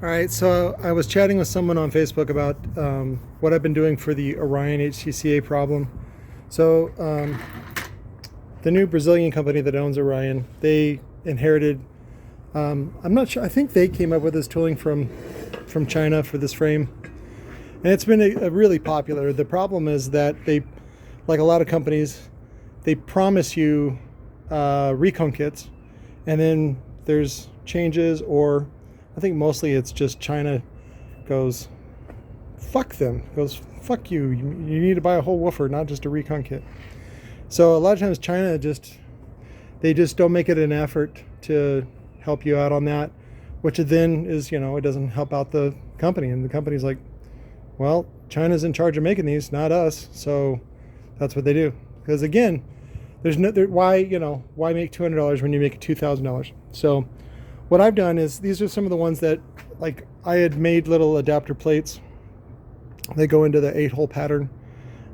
All right, so I was chatting with someone on Facebook about what I've been doing for the Orion HCCA problem. So the new Brazilian company that owns Orion, they inherited, I'm not sure, I think they came up with this tooling from China for this frame. And it's been a really popular. The problem is that they, like a lot of companies, they promise you recon kits, and then there's changes, or I think mostly it's just China goes, fuck them, goes, fuck you, you need to buy a whole woofer, not just a recon kit. So a lot of times China they just don't make it an effort to help you out on that, which then is, you know, it doesn't help out the company. And the company's like, well, China's in charge of making these, not us. So that's what they do. Because again, there's no, why make $200 when you make $2,000? So what I've done is, these are some of the ones that, like, I had made little adapter plates. They go into the 8-hole pattern,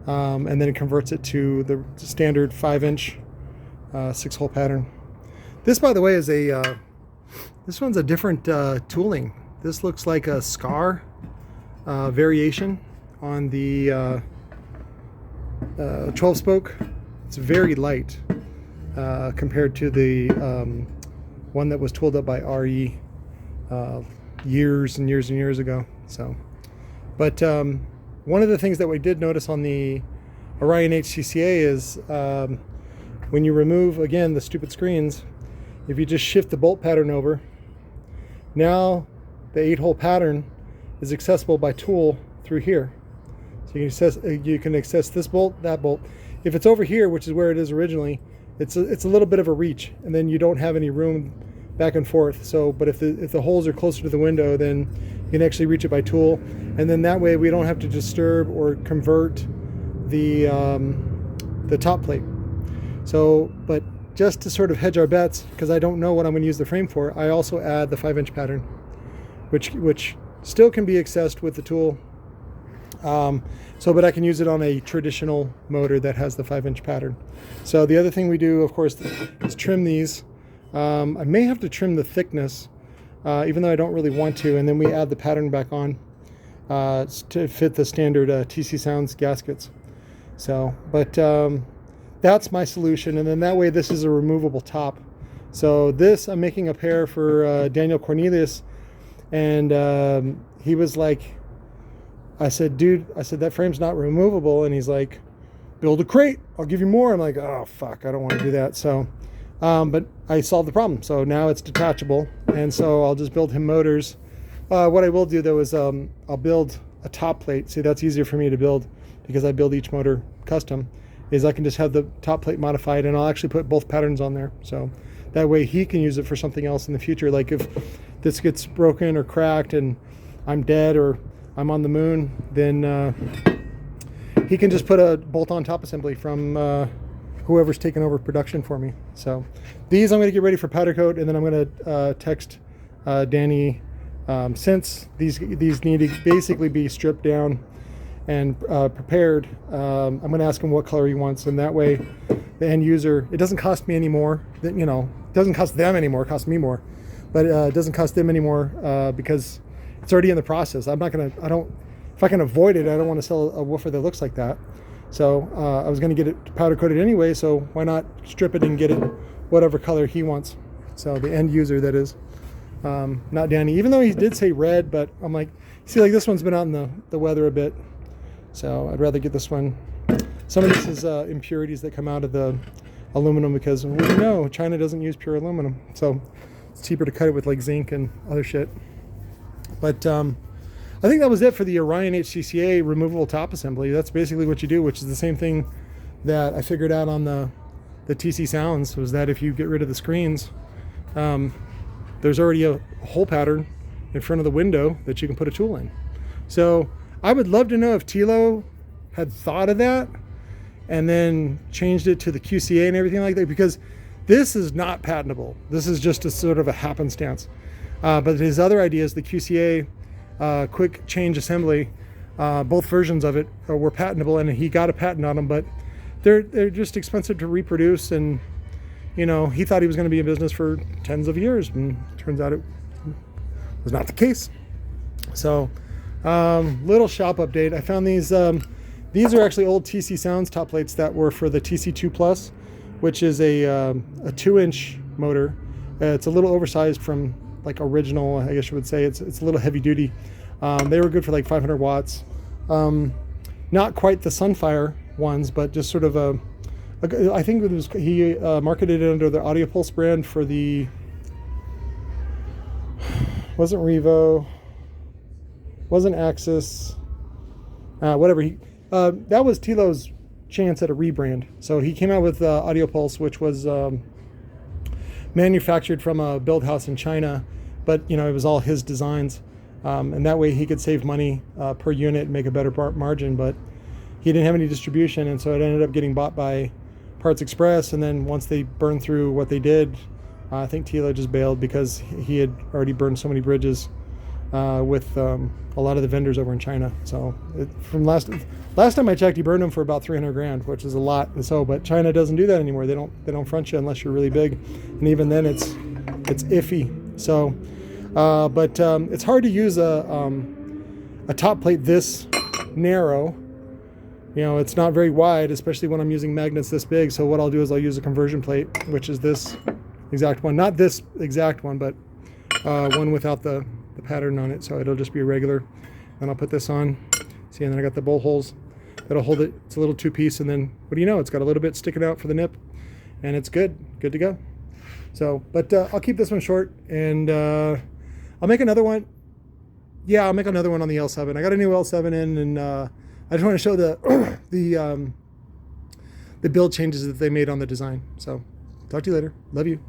and then it converts it to the standard 5-inch 6-hole pattern. This, by the way, is this one's a different tooling. This looks like a scar variation on the 12-spoke. It's very light compared to the one that was tooled up by RE years and years and years ago. So, but one of the things that we did notice on the Orion HCCA is when you remove, again, the stupid screens, if you just shift the bolt pattern over, now the 8-hole pattern is accessible by tool through here. So you can access this bolt, that bolt. If it's over here, which is where it is originally, it's a little bit of a reach, and then you don't have any room back and forth. So, but if the holes are closer to the window, then you can actually reach it by tool, and then that way we don't have to disturb or convert the top plate. So, but just to sort of hedge our bets, because I don't know what I'm going to use the frame for, I also add the 5-inch pattern, which still can be accessed with the tool. But I can use it on a traditional motor that has the 5-inch pattern. So the other thing we do, of course, is trim these. I may have to trim the thickness, even though I don't really want to, and then we add the pattern back on to fit the standard TCOZ gaskets. So, but that's my solution, and then that way this is a removable top. So this, I'm making a pair for Daniel Cornelius, and he was like, I said, dude, that frame's not removable. And he's like, build a crate, I'll give you more. I'm like, oh, fuck, I don't want to do that. So, but I solved the problem. So now it's detachable. And so I'll just build him motors. What I will do, though, is I'll build a top plate. See, that's easier for me to build because I build each motor custom, is I can just have the top plate modified, and I'll actually put both patterns on there. So that way he can use it for something else in the future. Like if this gets broken or cracked and I'm dead or I'm on the moon, then he can just put a bolt-on top assembly from whoever's taking over production for me. So these I'm going to get ready for powder coat, and then I'm going to text Danny, since these need to basically be stripped down and prepared. I'm going to ask him what color he wants, and that way the end user, it doesn't cost me any more. It doesn't cost them anymore, it costs me more, but it doesn't cost them anymore because it's already in the process. If I can avoid it, I don't want to sell a woofer that looks like that. So I was going to get it powder coated anyway, so why not strip it and get it whatever color he wants. So the end user, that is, not Danny, even though he did say red, but I'm like, see, like this one's been out in the weather a bit, so I'd rather get this one. Some of this is impurities that come out of the aluminum, because we know China doesn't use pure aluminum, so it's cheaper to cut it with like zinc and other shit. But I think that was it for the Orion HCCA removable top assembly. That's basically what you do, which is the same thing that I figured out on the TCOZ, was that if you get rid of the screens, there's already a hole pattern in front of the window that you can put a tool in. So I would love to know if Tilo had thought of that and then changed it to the QCA and everything like that, because this is not patentable. This is just a sort of a happenstance. But his other ideas, the QCA quick change assembly, both versions of it were patentable, and he got a patent on them, but they're just expensive to reproduce, and he thought he was going to be in business for tens of years, and turns out it was not the case. So little shop update. I found these are actually old TC Sounds top plates that were for the TC2 Plus, which is a 2-inch motor. It's a little oversized from like original, I guess you would say. It's a little heavy duty. They were good for like 500 watts. Not quite the Sunfire ones, but just sort of I think it was, he marketed it under the Audio Pulse brand for the, wasn't Revo, wasn't Axis, whatever. That was Tilo's chance at a rebrand. So he came out with Audio Pulse, which was manufactured from a build house in China, but you know, it was all his designs, and that way he could save money per unit and make a better margin. But he didn't have any distribution, and so it ended up getting bought by Parts Express. And then once they burned through what they did, I think Tilo just bailed because he had already burned so many bridges with a lot of the vendors over in China. So from last time I checked, he burned them for about 300 grand, which is a lot. And so, but China doesn't do that anymore. They don't front you unless you're really big, and even then it's iffy. So, but it's hard to use a top plate this narrow. You know, it's not very wide, especially when I'm using magnets this big. So what I'll do is I'll use a conversion plate, which is this exact one, not this exact one, but one without the pattern on it. So it'll just be a regular. And I'll put this on. See, and then I got the bolt holes that'll hold it. It's a little 2-piece, and then what do you know? It's got a little bit sticking out for the nip, and it's good to go. So, but I'll keep this one short, and I'll make another one. Yeah, I'll make another one on the L7. I got a new L7 in, and I just want to show the the build changes that they made on the design. So talk to you later. Love you.